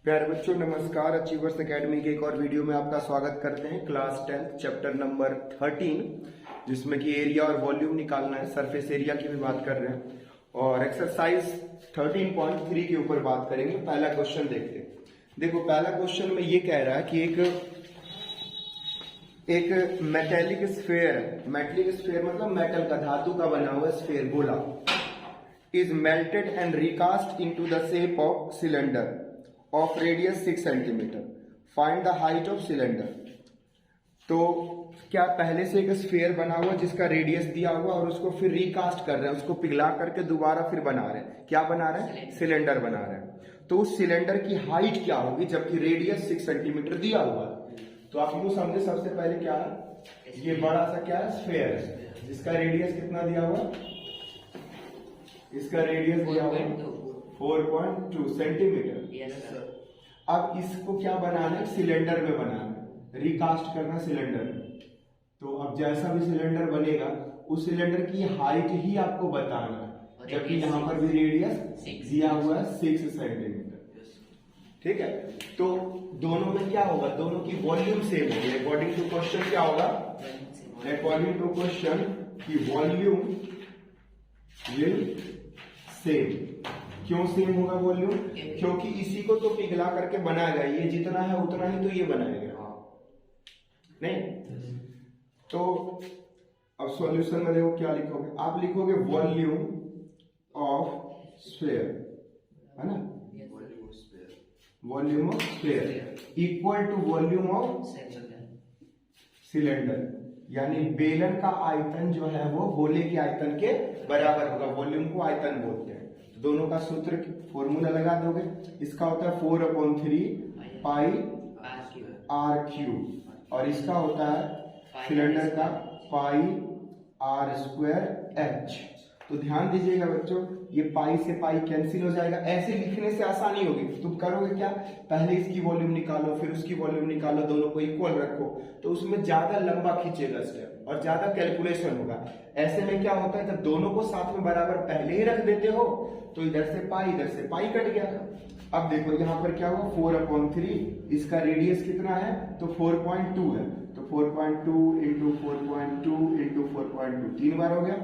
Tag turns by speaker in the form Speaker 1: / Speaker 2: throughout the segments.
Speaker 1: प्यारे बच्चों नमस्कार। अचीवर्स एकेडमी के एक और वीडियो में आपका स्वागत करते हैं। क्लास 10 चैप्टर नंबर 13 जिसमें कि एरिया और वॉल्यूम निकालना है। सरफेस एरिया की भी बात कर रहे हैं और एक्सरसाइज 13.3 के ऊपर बात करेंगे। पहला क्वेश्चन देखते हैं। देखो पहला क्वेश्चन में ये कह रहा है कि एक मेटेलिक स्फेयर मतलब मेटल का, धातु का बना हुआ स्फेयर गोला is melted and recast into the shape of cylinder of radius 6 centimeter. Find the height of cylinder. तो क्या पहले से एक स्फेयर बना हुआ जिसका रेडियस दिया हुआ और उसको फिर रिकास्ट कर रहे हैं, उसको पिघला करके दोबारा फिर बना रहे हैं। क्या बना रहे हैं? सिलेंडर बना रहे हैं। तो उस सिलेंडर की हाइट क्या होगी जबकि रेडियस 6 सेंटीमीटर दिया हुआ है? तो आप यूं समझे, सबसे पहले क्या है, ये बड़ा सा क्या है, स्फेयर है जिसका रेडियस कितना दिया हुआ, इसका रेडियस दिया हुआ 4.2 सेंटीमीटर। अब इसको क्या बनाना है, सिलेंडर में बनाना है, रिकास्ट करना सिलेंडर में। तो अब जैसा भी सिलेंडर बनेगा उस सिलेंडर की हाइट ही आपको बताना है, जबकि यहां पर भी रेडियस दिया हुआ है 6 सेंटीमीटर। ठीक है, तो दोनों में क्या होगा, दोनों की वॉल्यूम सेम होगी। अकॉर्डिंग टू क्वेश्चन क्या होगा, अकॉर्डिंग टू क्वेश्चन की वॉल्यूम विल सेम। क्यों सेम होगा वॉल्यूम? क्योंकि इसी को तो पिघला करके बनाएगा, ये जितना है उतना ही तो ये बनाएगा, नहीं? तो अब सॉल्यूशन में देखो क्या लिखोगे, आप लिखोगे वॉल्यूम ऑफ स्फीयर, है ना, volume of sphere equal to volume of cylinder. यानी बेलन का आयतन जो है वो गोले के आयतन के बराबर होगा। वॉल्यूम को आयतन बोलते हैं। तो दोनों का सूत्र फॉर्मूला लगा दोगे। इसका होता है 4/3 पाई आर क्यूब और इसका होता है सिलेंडर का पाई आर स्क्वायर एच। तो ध्यान दीजिएगा बच्चों, ये पाई से पाई कैंसिल हो जाएगा। ऐसे लिखने से आसानी होगी। तुम करोगे क्या, पहले इसकी वॉल्यूम निकालो फिर उसकी वॉल्यूम निकालो, दोनों को इक्वल रखो, तो उसमें ज्यादा लंबा खींचेगा स्टेप और ज्यादा कैलकुलेशन होगा। ऐसे में क्या होता है, जब दोनों को साथ में बराबर पहले ही रख देते हो तो इधर से पाई कट गया। अब देखो यहाँ पर क्या हुआ, 4/3, इसका रेडियस कितना है तो 4.2 है, तो 4.2 इंटू 4.2 इंटू 4.2 3 बार हो गया।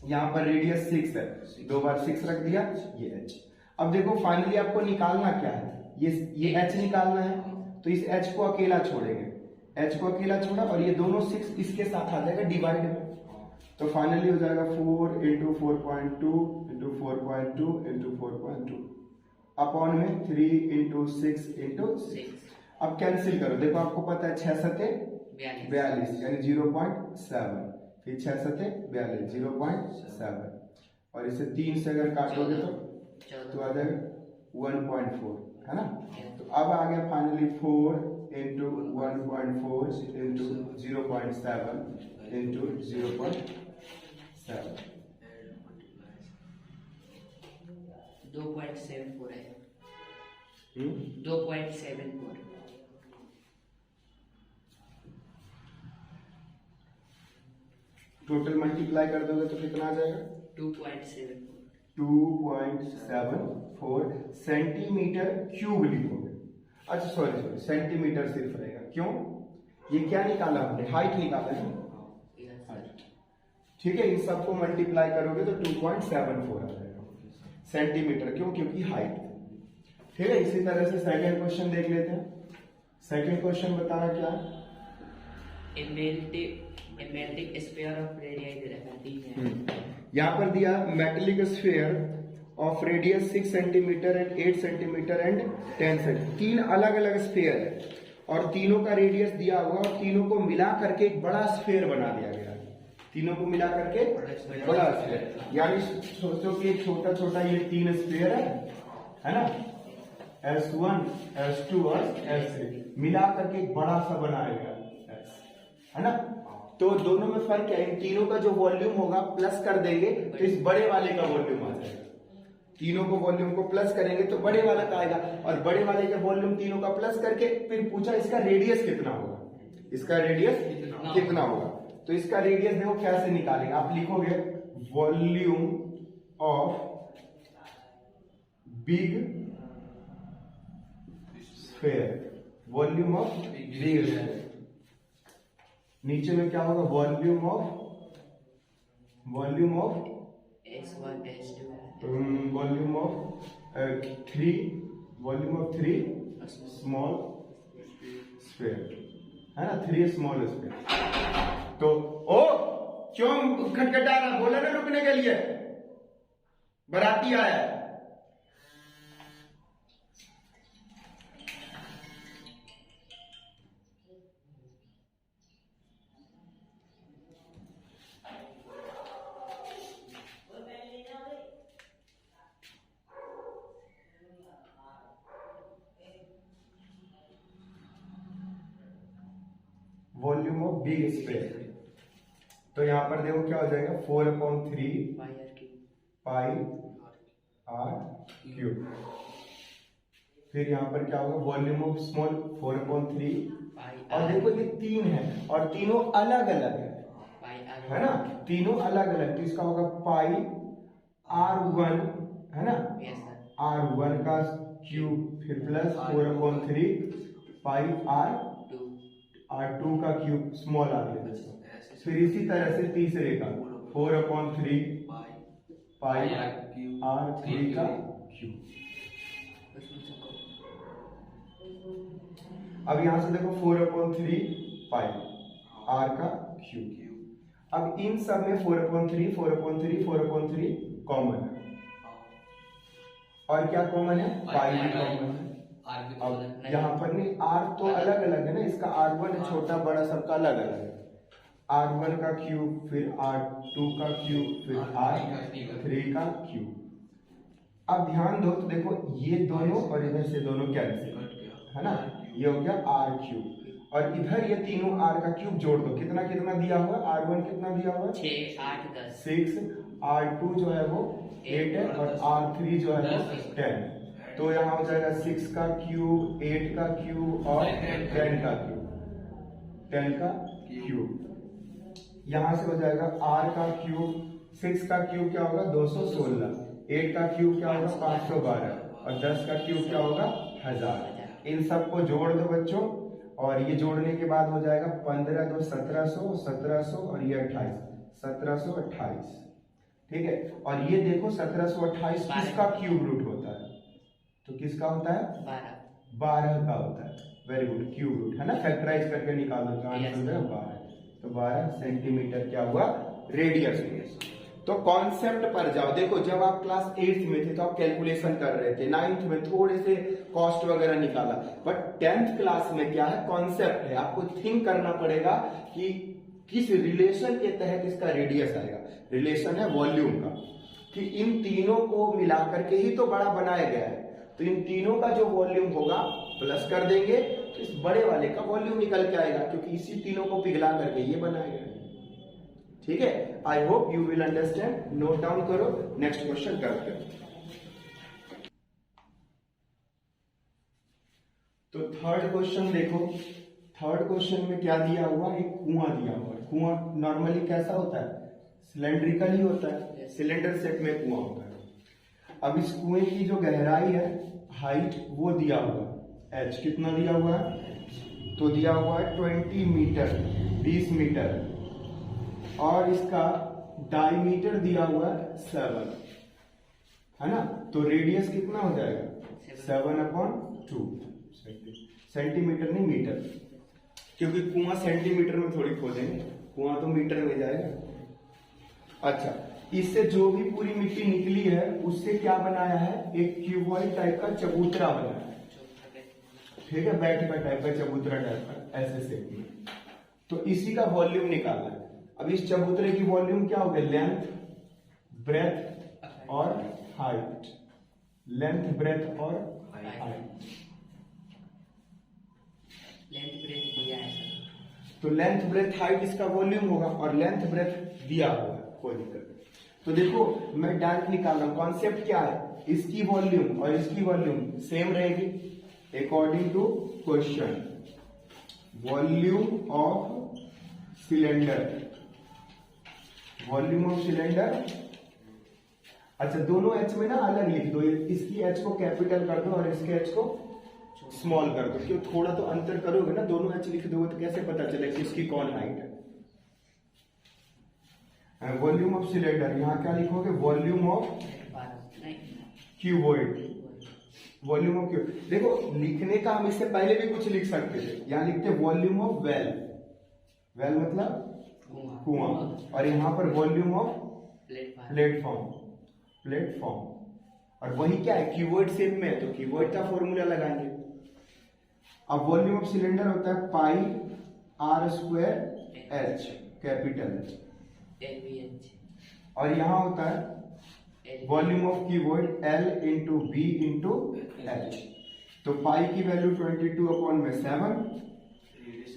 Speaker 1: यहाँ पर रेडियस 6 है, 2 बार 6 रख दिया, ये h। अब देखो फाइनली आपको निकालना क्या है, ये h निकालना है। तो इस h को अकेला छोड़ेंगे, h को अकेला छोड़ा और ये दोनों 6 इसके साथ आ जाएगा डिवाइड में। तो फाइनली हो जाएगा 4 इंटू 4.2 इंटू 4.2 इंटू 4.2 अपॉन में 3 इंटू 6 इंटू 6। अब कैंसिल करो, देखो आपको पता है 6 सते 42 यानी 0.7, फिर 6 सते 42 0.7 और इसे 3 से अगर काटोगे तो आ जाएगा 1.4, है ना। तो अब आ गया फाइनली 4 इंटू 1.4 इंटू 0.7 इंटू 0.7
Speaker 2: 2.74 है, 2.74।
Speaker 1: टोटल मल्टीप्लाई कर दोगे तो कितना आ जाएगा, 2.74 सेंटीमीटर क्यूब लिखोगे। अच्छा सॉरी सेंटीमीटर सिर्फ रहेगा। क्यों, ये क्या निकाला हमने, हाइट निकाला है, हाइट। ठीक है, इन सबको मल्टीप्लाई करोगे तो 2.74 आ जाएगा सेंटीमीटर। क्यों, क्योंकि हाइट। ठीक है, इसी तरह से सेकंड क्वेश्चन देख लेते हैं। सेकंड क्वेश्चन बताना क्या है,
Speaker 2: मेटेलिक स्फीयर ऑफ रेडियस।
Speaker 1: यहाँ पर दिया metallic sphere of radius 6 centimetre and 8 centimetre and 10 centimetre. 3 अलग अलग स्फीयर है और तीनों का रेडियस दिया हुआ और तीनों को मिला करके एक बड़ा स्फीयर बना दिया गया। तीनों को मिला करके बड़ा स्फीयर, यानी सोचो कि एक छोटा छोटा ये 3 स्फीयर है ना, S1 S2 और S3 मिला करके एक बड़ा सा बनाएगा, है ना। तो दोनों में फर्क है, इन तीनों का जो वॉल्यूम होगा प्लस कर देंगे तो इस बड़े वाले का वॉल्यूम आ जाएगा। तीनों को वॉल्यूम को प्लस करेंगे तो बड़े वाला का आएगा और बड़े वाले का वॉल्यूम तीनों का प्लस करके फिर पूछा इसका रेडियस कितना होगा, इसका रेडियस कितना होगा। तो इसका रेडियस देखो कैसे निकालेंगे, आप लिखोगे volume of big square, volume of big square. नीचे में क्या होगा, volume of
Speaker 2: S1 S2
Speaker 1: volume of 3 small square, है ना, 3 स्मॉल स्क्वायर। तो ओ क्यों खटखटा रहा, बोला ना रुकने के लिए, बराती आया है। वॉल्यूम ऑफ बिग स्क्वायर, तो यहां पर देखो क्या हो जाएगा, 4/3 पाई आर क्यूब। फिर यहां पर क्या होगा, वॉल्यूम ऑफ स्मॉल 4/3, और देखो ये 3 है और तीनों अलग अलग है ना, तीनों अलग अलग, तो इसका होगा पाई R1, है ना, R1 का क्यूब, फिर प्लस 4/3 पाई R2 का क्यूब स्मॉल आर ले, फिर इसी तरह से तीसरे का 4/3 पाई R3 का क्यूब। अब यहां से देखो 4/3 पाई R का क्यूब। अब इन सब में 4/3 कॉमन है, और क्या कॉमन है, पाई भी कॉमन है। अब यहाँ पर नहीं, R तो अलग अलग है ना, इसका R1 है छोटा बड़ा, सबका अलग अलग है, R1 का क्यूब, फिर R2 का क्यूब, फिर R3 का क्यूब। अब ध्यान दो तो देखो ये दोनों और इधर से दोनों कैंसिल, है ना, ये हो गया R क्यूब, और इधर ये तीनों R का क्यूब जोड़ दो, कितना कितना दिया हुआ, R1 कितना दिया हुआ
Speaker 2: 6 8 10,
Speaker 1: 6, R2 जो है वो 8 है, और R3 जो है वो 10। तो यहाँ हो जाएगा 6 का क्यूब, 8 का क्यूब और 10 का क्यूब, 10 का क्यूब। यहां से हो जाएगा R का क्यूब, 6 का क्यूब क्या होगा 216, 8 का क्यूब क्या होगा 512, और 10 का क्यूब क्या होगा 1000। इन सबको जोड़ दो बच्चों, और ये जोड़ने के बाद हो जाएगा 15 2 1700, 1700 और ये 28, 1728, ठीक है। और ये देखो 1728 किसका क्यूब रूट होता है, तो किसका होता है 12 का होता है, वेरी गुड, क्यूब रूट है ना, फैक्टराइज करके निकाल दो, तो आंसर है 12, तो 12 सेंटीमीटर क्या हुआ रेडियस। तो कॉन्सेप्ट पर जाओ, देखो जब आप क्लास 8th में थे तो आप कैलकुलेशन कर रहे थे, 9th में थोड़े से कॉस्ट वगैरह निकाला, बट 10th क्लास में क्या है, कॉन्सेप्ट है, आपको थिंक करना पड़ेगा कि किस रिलेशन के तहत इसका रेडियस आएगा। रिलेशन है वॉल्यूम का, कि इन तीनों को मिलाकर के ही तो बड़ा बनाया गया है, तो इन तीनों का जो वॉल्यूम होगा प्लस कर देंगे तो इस बड़े वाले का वॉल्यूम निकल के आएगा, क्योंकि इसी तीनों को पिघला करके ये बनाया गया है, ठीक है। I hope you will understand, note down करो, नेक्स्ट क्वेश्चन करते हैं। तो थर्ड क्वेश्चन देखो, थर्ड क्वेश्चन में क्या दिया हुआ, एक कुआं दिया हुआ है। कुआं नॉर्मली कैसा होता है, सिलेंड्रिकल ही होता है, सिलेंडर शेप में कुआं होता है। अब इस कुएं की जो गहराई है, हाइट, वो दिया हुआ है, एच कितना दिया हुआ है, तो दिया हुआ है 20 मीटर, 20 मीटर, और इसका डायमीटर दिया हुआ है 7, है ना, तो रेडियस कितना हो जाएगा 7/2 सेंटीमीटर, नहीं मीटर, क्योंकि कुआं सेंटीमीटर में थोड़ी खोदेंगे, कुआं तो मीटर में जाएगा। अच्छा, इससे जो भी पूरी मिट्टी निकली है उससे क्या बनाया है, एक क्यूबॉइड टाइप का चबूतरा बनाया है, ठीक है, बैठका टाइप का चबूतरा टाइप का, ऐसे शेप में। तो इसी का वॉल्यूम निकालना है। अब इस चबूतरे की वॉल्यूम क्या हो गया, लेंथ, ब्रेथ और हाइट, लेंथ, ब्रेथ और हाइट।
Speaker 2: लेंथ ब्रेथ दिया है सर,
Speaker 1: तो लेंथ, ब्रेथ, हाइट इसका वॉल्यूम होगा, और लेंथ ब्रेथ दिया हुआ है, कोई दिक्कत नहीं। तो देखो मैं डायरेक्ट निकाल रहा हूं, कॉन्सेप्ट क्या है, इसकी वॉल्यूम और इसकी वॉल्यूम सेम रहेगी according to question. Volume of cylinder, volume of cylinder, अच्छा दोनों एच में ना अलग लिख दो, इसकी एच को कैपिटल कर दो और इसके एच को स्मॉल कर दो, क्यों थोड़ा तो अंतर करोगे ना, दोनों एच लिख दोगे तो कैसे पता चले किसकी कौन हाइट है। वॉल्यूम ऑफ सिलेंडर, यहाँ क्या लिखोगे, volume of cuboid, volume of cube. देखो लिखने का हम इससे पहले भी कुछ लिख सकते थे, यहाँ लिखते वॉल्यूम ऑफ वेल, वेल मतलब कुआं, और यहाँ पर वॉल्यूम ऑफ प्लेटफॉर्म, प्लेटफॉर्म, और वही क्या है क्यूबॉइड शेप में है तो क्यूबॉइड का फॉर्मूला लगाएंगे। अब वॉल्यूम ऑफ सिलेंडर होता है pi r square h, capital H, और यहाँ होता है volume of cuboid l into b into h. तो पाई की वैल्यू 22/7,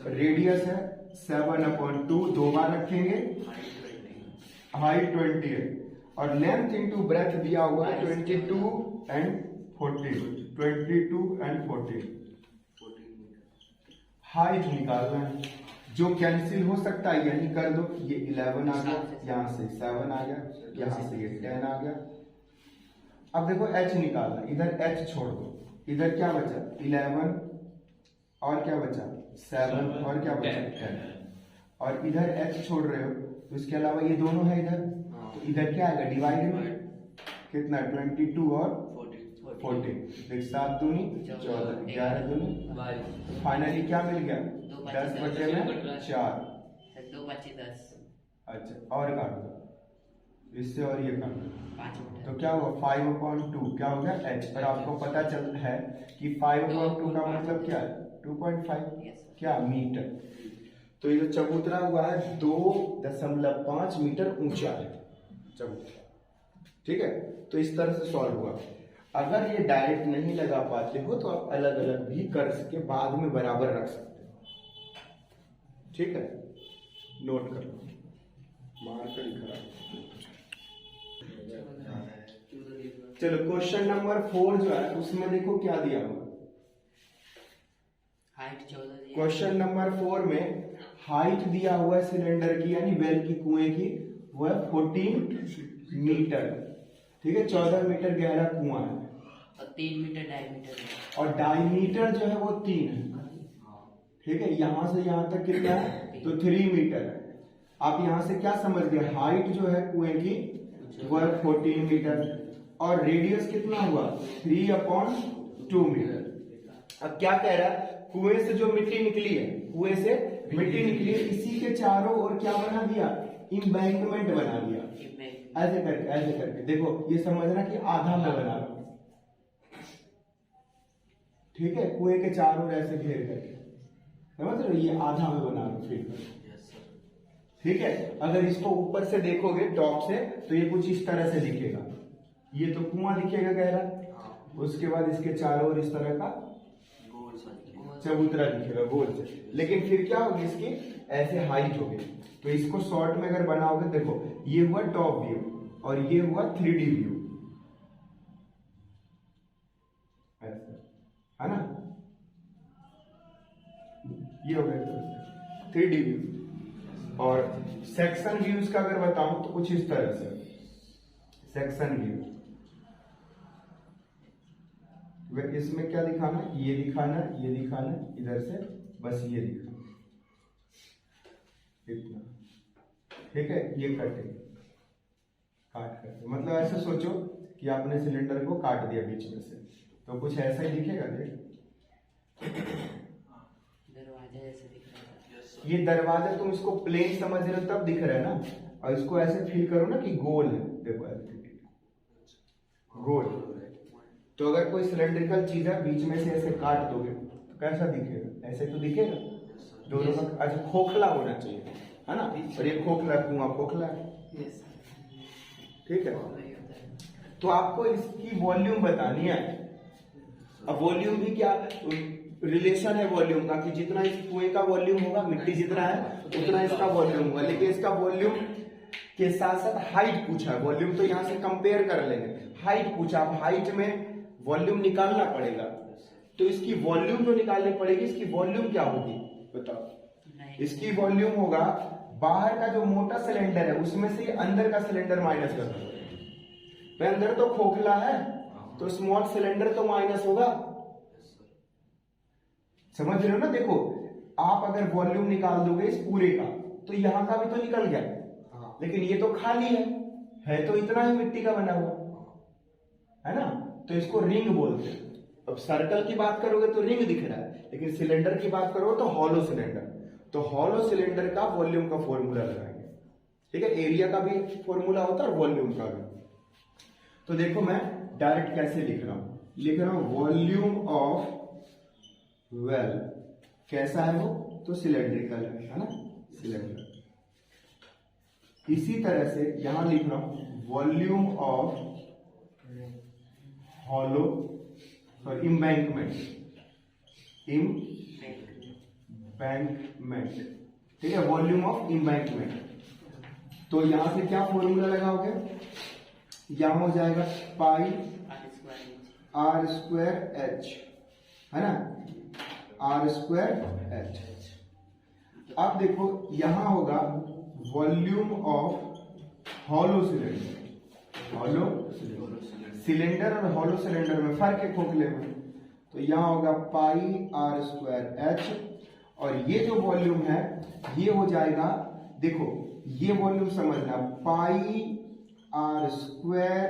Speaker 1: रेडियस है 7/2, 2 बार रखेंगे, हाइट 20 है, और लेंथ इंटू ब्रेथ दिया हुआ है 22 and 14, 22 and 14। हाइट निकालना है, जो कैंसिल हो सकता है यही कर दो, ये 11 आ गया, यहाँ से 7 आ गया, यहाँ से ये 10 आ गया। अब देखो h निकालना, इधर h छोड़ दो, इधर क्या बचा 11, और क्या बचा 7, और क्या बचा 10, और इधर h छोड़ रहे हो तो इसके अलावा ये दोनों है इधर, तो इधर क्या आएगा डिवाइड में, कितना 22 और 14, देख 7 दूनी 14, 11 दूनी, फाइनली क्या मिल गया 10 बचे में 4,
Speaker 2: 2 बचे 10।
Speaker 1: अच्छा और काट दो इससे, और ये काट दो
Speaker 2: 5
Speaker 1: तो क्या हुआ 5/2, क्या हो गया h, और आपको पता चल है कि 5/2 का मतलब क्या है 2.5, क्या मीटर। तो ये जो चबूतरा हुआ है 2.5 मीटर ऊंचा है चबूतरा, ठीक है। तो इस तरह से सॉल्व हुआ। अगर ये डायरेक्ट नहीं लगा पाते हो तो आप अलग अलग भी कर सके, बाद में बराबर रख सकते हो, ठीक है। नोट कर लो, मार्कर ही खराब। चलो क्वेश्चन नंबर 4 जो है उसमें देखो क्या दिया हुआ,
Speaker 2: हाइट 14।
Speaker 1: क्वेश्चन नंबर 4 में हाइट दिया हुआ है सिलेंडर की, यानी वेल की, कुएं की, वो है 14 मीटर, ठीक है। 14 मीटर गहरा कुआं है,
Speaker 2: और 3 मीटर डायमीटर है,
Speaker 1: और डायमीटर जो है वो 3 है, ठीक है। यहां से यहां तक कितना है तो 3 मीटर है। आप यहां से क्या समझ गए, हाइट जो है कुएं की वो है 14 मीटर, और रेडियस कितना हुआ 3/2 मीटर। अब क्या कह रहा है, कुएं से जो मिट्टी निकली है, कुएं से मिट्टी निकली है, इसी के चारों ओर क्या बना दिया, एम्बैंकमेंट बना दिया, ऐसे करके देखो, ये समझना कि आधा में बना रहा हूं, ठीक है। कुएं के चारों ओर ऐसे घेर करके, समझ रहे हो, ये आधा में बना रहा हूं, ठीक है। अगर इसको ऊपर से देखोगे टॉप से तो ये कुछ इस तरह से दिखेगा, ये तो कुआं दिखेगा गहरा, उसके बाद इसके चारों ओर इस तरह का चबूतरा दिखेगा गोल से, लेकिन फिर क्या होगी इसकी ऐसे हाइट होगी। तो इसको शॉर्ट में अगर बनाओगे, देखो ये हुआ टॉप व्यू और ये हुआ 3D व्यू, है ना, ये हो गया 3D व्यू। और सेक्शन व्यूज का अगर बताऊं तो कुछ इस तरह से, सेक्शन व्यू इसमें क्या दिखाना, ये दिखाना, ये दिखाना, इधर से बस ये दिखाना, इतना, ठीक है। ये कटिंग काट करके, मतलब ऐसे सोचो कि आपने सिलेंडर को काट दिया बीच में से, तो कुछ ऐसा ही दिखेगा, देख
Speaker 2: दरवाजा जैसे दिख रहा है।
Speaker 1: ये दरवाजा तुम इसको प्लेन समझ रहे हो तब दिख रहा है ना, और इसको ऐसे फील करो ना कि गोल है, देखो ऐसे गोल। तो अगर कोई सिलेंड्रिकल चीज है बीच में से ऐसे काट दोगे तो कैसा दिखेगा, ऐसे तो दिखेगा, दोनों का अच्छा खोखला होना चाहिए, है ना, और ये खोखला, कुआं खोखला है, ठीक है। तो आपको इसकी वॉल्यूम बतानी है। अब वॉल्यूम भी क्या रिलेशन है वॉल्यूम का, कि जितना इस कुएं का वॉल्यूम होगा, मिट्टी जितना है उतना इसका वॉल्यूम होगा, लेकिन इसका वॉल्यूम के साथ साथ हाइट पूछा है। वॉल्यूम तो यहाँ से कंपेयर कर लेंगे, हाइट पूछा, अब हाइट में वॉल्यूम निकालना पड़ेगा, तो इसकी वॉल्यूम जो निकालनी पड़ेगी, इसकी वॉल्यूम क्या होगी बताओ। इसकी वॉल्यूम होगा बाहर का जो मोटा सिलेंडर है उसमें से अंदर का सिलेंडर माइनस कर दो, अंदर तो खोखला है तो स्मॉल सिलेंडर तो माइनस होगा, समझ रहे हो ना? देखो आप अगर वॉल्यूम निकाल दोगे इस पूरे का तो यहाँ का भी तो निकल गया, लेकिन ये तो खाली है तो इतना ही मिट्टी का बना हुआ है ना, तो इसको रिंग बोलते हैं। अब सर्कल की बात करोगे तो रिंग दिख रहा है, लेकिन सिलेंडर की बात करो तो हॉलो सिलेंडर। तो हॉलो सिलेंडर का वॉल्यूम का फॉर्मूला लगाएंगे, ठीक है? एरिया का भी फॉर्मूला होता है और वॉल्यूम का भी। तो देखो मैं डायरेक्ट कैसे लिख रहा हूं वॉल्यूम ऑफ वेल। कैसा है वो? तो सिलेंड्रिकल है ना, सिलेंडर। इसी तरह से यहां लिख रहा हूं volume of hollow sorry embankment, ठीक है, वॉल्यूम ऑफ इम्बैंकमेंट। तो यहां से क्या फॉर्मूला लगाओगे? यहां हो जाएगा पाई आर स्क्वायर एच, है ना, आर स्क्वायर एच। अब देखो यहां होगा volume of hollow cylinder. Hollow cylinder और हॉलो सिलेंडर में फर्क है खोखले में, तो यहां होगा पाई आर स्क्वायर एच, और ये जो वॉल्यूम है ये हो जाएगा, देखो ये वॉल्यूम समझना, पाई आर स्क्वायर,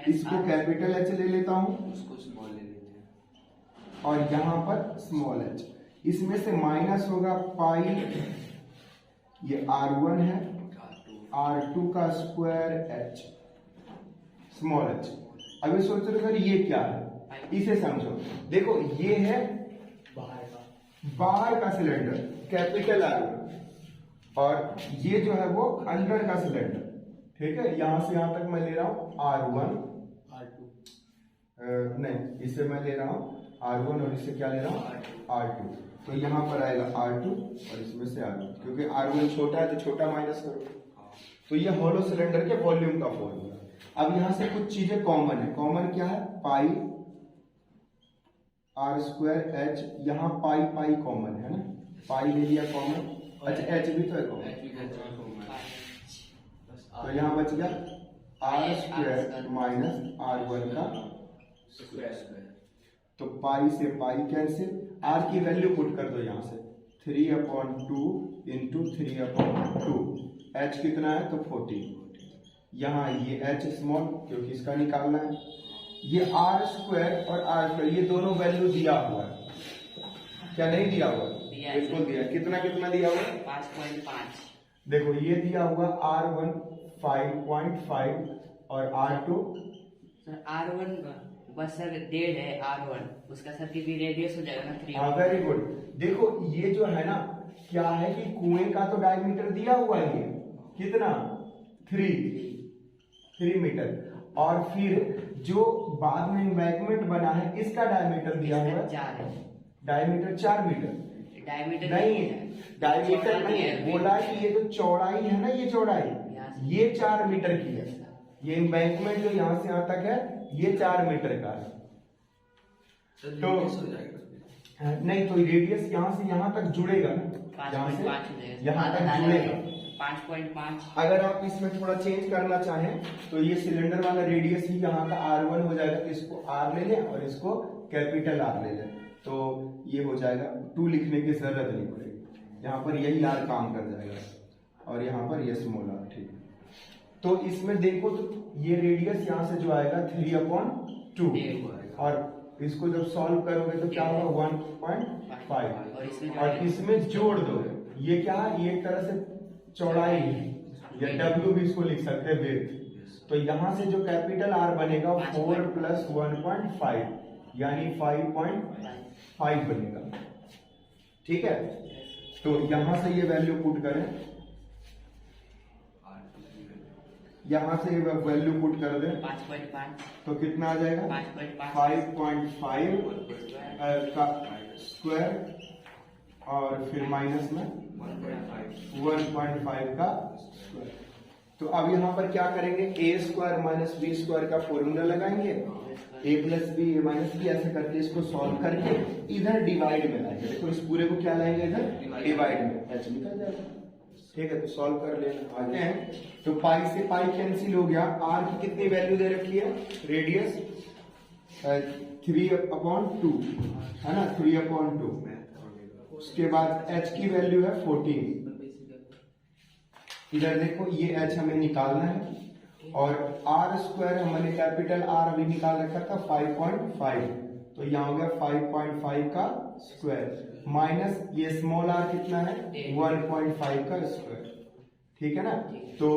Speaker 1: इसको कैपिटल एच ले लेता हूं,
Speaker 2: उसको स्मॉल ले लेते हैं,
Speaker 1: और यहां पर स्मॉल एच। इसमें से माइनस होगा पाई, ये R1 है, R2 का स्क्वायर एच, स्मॉल एच। अभी सोचो सर ये क्या है, इसे समझो। देखो ये है बाहर का सिलेंडर कैपिटल R1, और ये जो है वो अंदर का सिलेंडर, ठीक है? यहां से यहां तक मैं ले रहा हूं R1 R2 नहीं, इसे मैं ले रहा हूं R1 और इससे क्या ले रहा हूं R2। तो यहां पर आएगा R2 और इसमें से R1, क्योंकि R1 छोटा है तो छोटा माइनस करो। तो ये हॉलो सिलेंडर के वॉल्यूम का फॉर्मूला। अब यहां से कुछ चीजें कॉमन है। कॉमन क्या है? पाई आर स्क्वायर एच, यहाँ पाई पाई कॉमन है ना, पाई ले लिया कॉमन। अच्छा एच भी तो है कॉमन, तो यहाँ बच गया आर स्क्वायर माइनस R1 का स्क्वायर। तो पाई से पाई कैंसिल, आर की वैल्यू पुट कर दो यहाँ से, 3/2 इंटू 3/2। एच कितना है? तो 14। यहाँ ये एच स्मॉल क्योंकि इसका निकालना है। ये आर स्क्वायर और आर स्क्वायर ये दोनों वैल्यू दिया हुआ है, क्या नहीं दिया हुआ? बिल्कुल दिया। कितना कितना दिया हुआ है?
Speaker 2: 5.5।
Speaker 1: देखो ये दिया हुआ R1 5.5 और R2
Speaker 2: R1 बस सर 1.5 है R1, उसका सर की भी रेडियस हो जाएगा ना 3।
Speaker 1: हाँ वेरी गुड। देखो ये जो है ना, क्या है कि कुएं का तो डायमीटर दिया हुआ है, ये कितना? 3 मीटर, और फिर जो बाद में एम्बैंकमेंट बना है इसका डायमीटर दिया हुआ है
Speaker 2: 4 है,
Speaker 1: डायमीटर 4 मीटर।
Speaker 2: डायमीटर
Speaker 1: नहीं है, डायमीटर नहीं है, बोला कि ये जो चौड़ाई है ना, ये चौड़ाई ये 4 मीटर की है। ये एम्बैंकमेंट जो यहाँ से यहाँ तक है ये 4 मीटर का है। तो नहीं, तो रेडियस यहाँ से यहाँ तक जुड़ेगा ना, यहाँ से यहाँ तक जुड़ेगा
Speaker 2: 5.5।
Speaker 1: अगर आप इसमें थोड़ा चेंज करना चाहें तो ये सिलेंडर वाला रेडियस ही यहाँ का R1 हो जाएगा, तो इसको R ले लें और इसको कैपिटल R ले लें, तो ये हो जाएगा। 2 लिखने की जरूरत नहीं पड़ेगी, यहाँ पर यही R काम कर जाएगा, और यहाँ पर ये स्मॉल r। ठीक, तो इसमें देखो तो ये रेडियस यहाँ से जो आएगा 3/2, और इसको जब सॉल्व करोगे तो क्या होगा 1.5, और इसमें जोड़ दो। ये क्या है? ये एक तरह से चौड़ाई है, या W भी इसको लिख सकते हैं, विड्थ। तो यहां से जो कैपिटल R बनेगा 4 + 1.5 यानी 5.5 बनेगा। ठीक है, तो यहां से ये वैल्यू पुट करें, यहां से ये वैल्यू पुट कर दें
Speaker 2: 5.5,
Speaker 1: तो कितना आ जाएगा? 5.5 का स्क्वायर, और फिर माइनस में 1.5 का स्क्वायर। तो अब यहाँ पर क्या करेंगे? a² - b² का फॉर्मूला लगाएंगे, a + b a - b ऐसे करके इसको सॉल्व करके इधर डिवाइड में लाएंगे। देखो इस पूरे को क्या लाएंगे? इधर डिवाइड में, h निकल जाएगा। ठीक है, तो सॉल्व कर लेना आगे हैं। तो पाई से पाई कैंसिल हो गया। r की कितनी वैल्यू दे रखी है? रेडियस 3/2 है ना, 3/2। उसके बाद h की वैल्यू है 14। इधर देखो ये h हमें निकालना है और r स्क्वायर हमने कैपिटल R अभी निकाल रखा था 5.5, तो यहाँ हो गया 5.5 का स्क्वायर माइनस ये स्मॉल r कितना है 1.5 का स्क्वायर। ठीक है ना। तो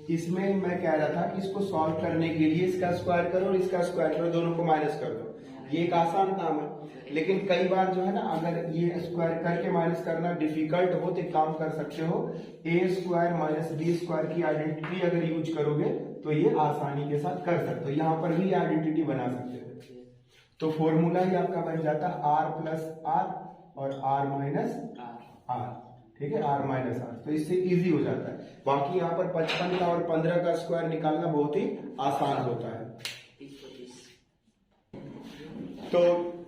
Speaker 1: इसमें मैं कह रहा था कि इसको सॉल्व करने के लिए इसका स्क्वायर करो और इसका स्क्वायर करो, दोनों को माइनस कर दो। ये एक आसान काम है, लेकिन कई बार जो है ना, अगर ये स्क्वायर करके माइनस करना डिफिकल्ट हो तो एक काम कर सकते हो, a square minus b square की आइडेंटिटी अगर यूज करोगे तो ये आसानी के साथ कर सकते हो। यहाँ पर भी आइडेंटिटी बना सकते हो। तो फॉर्मूला ही आपका बन जाता r प्लस r और r माइनस r। ठीक है, r माइनस r, तो इससे इजी हो जाता है। बाकी यहाँ पर 55 का और 15 का स्क्वायर निकालना बहुत ही आसान होता है। तो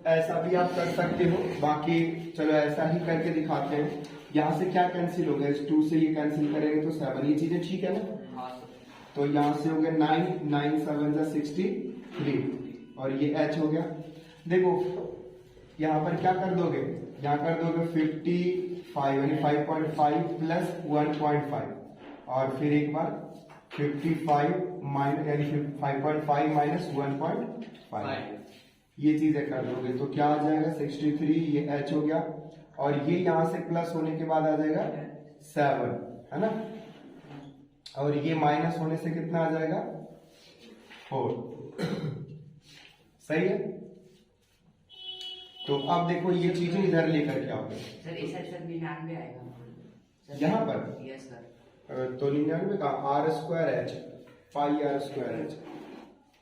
Speaker 1: ऐसा भी आप कर सकते हो। बाकी चलो ऐसा ही करके दिखाते हैं। यहाँ से क्या कैंसिल हो गया, इस 2 से ये कैंसिल करेंगे तो 7, ये चीजें ठीक है ना। तो यहाँ से हो गया 9, 9 7 63 और ये h हो गया। देखो यहाँ पर क्या कर दोगे, यहाँ कर दोगे 55 यानी 5.5 प्लस 1.5 और फिर एक बार 55 माइनस यानी 5.5 माइनस 1.5, ये चीजें कर दोगे तो क्या आ जाएगा 63, ये h हो गया और ये यहाँ से प्लस होने के बाद आ जाएगा 7, है ना, और ये माइनस होने से कितना आ जाएगा 4। सही है। तो अब देखो ये चीजें इधर लेकर क्या होगा
Speaker 2: सर, इस सर 99 आएगा
Speaker 1: यहाँ पर।
Speaker 2: Yes sir.
Speaker 1: तो 99 का r स्क्वायर h पाई r स्क्वायर h,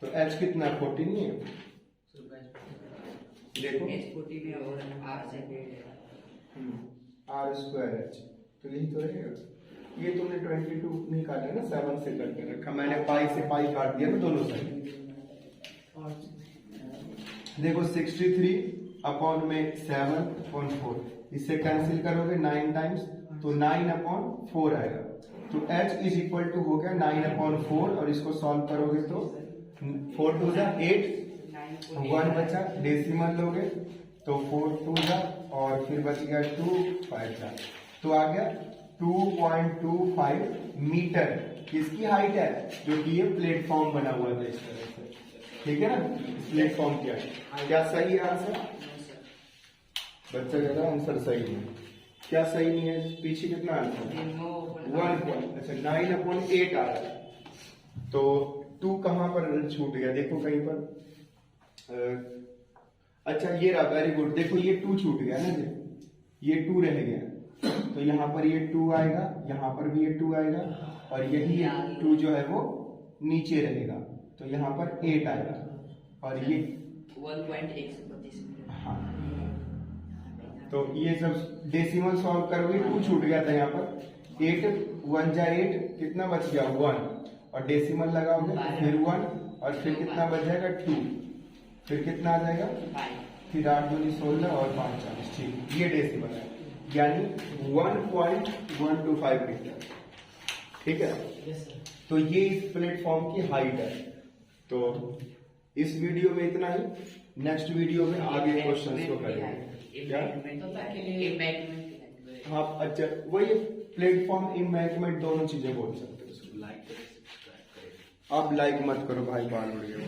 Speaker 1: तो h कितना 40 नहीं है। देखो
Speaker 2: h40 में और r से डेढ़ है
Speaker 1: r स्क्वायर h, तो यही तो रहेगा। ये तुमने 22 नहीं काटा ना, 7 से करके रखा, मैंने पाई से पाई काट दिया ना दोनों साइड। देखो 63 में 7/4, इससे कैंसिल करोगे 9 टाइम्स तो 9/4 आएगा। तो h इज इक्वल टू हो गया 9/4 और इसको सॉल्व करोगे तो 4 2 8, 1 बचा, डेसिमल लोगे तो 4 2 और फिर बच गया 2 5 तो आ गया 2.25 मीटर किसकी हाइट है, जो कि ये प्लेटफॉर्म बना हुआ था इस तरह से। ठीक है ना, प्लेटफॉर्म क्या सही है आंसर? बच्चा कहता आंसर सही है, क्या सही नहीं है? पीछे कितना आंसर 1 अच्छा 9/8 आ रहा है। तो 2 कहां पर छूट गया, देखो कहीं पर। अच्छा ये रहा, वेरी गुड। देखो ये 2 छूट गया ना जी, ये 2 रह गया, तो यहाँ पर ये 2 आएगा, यहाँ पर भी ये 2 आएगा और यही 2 जो है वो नीचे रहेगा, तो यहाँ पर 8 आएगा और ये
Speaker 2: 1.125।
Speaker 1: हाँ। तो ये सब डेसिमल सॉल्व करोगे, 2 छूट गया था यहाँ पर, 8 1 जा 8, कितना बच गया 1 और डेसिमल लगाओगे फिर 1 और फिर कितना बच जाएगा 2, फिर कितना आ जाएगा 5, फिर 8 2 16 और 5 40। ठीक, ये डेसिमल है यानी 1.125 मीटर। ठीक है, तो ये इस प्लेटफॉर्म की हाइट है। तो इस वीडियो में इतना ही, नेक्स्ट वीडियो में आगे क्वेश्चंस को करेंगे। क्या हाँ अच्छा, वही प्लेटफॉर्म इम्बैंकमेंट दोनों चीजें बोल सकते हो। आप लाइक मत करो भाई, बाल उड़ गए।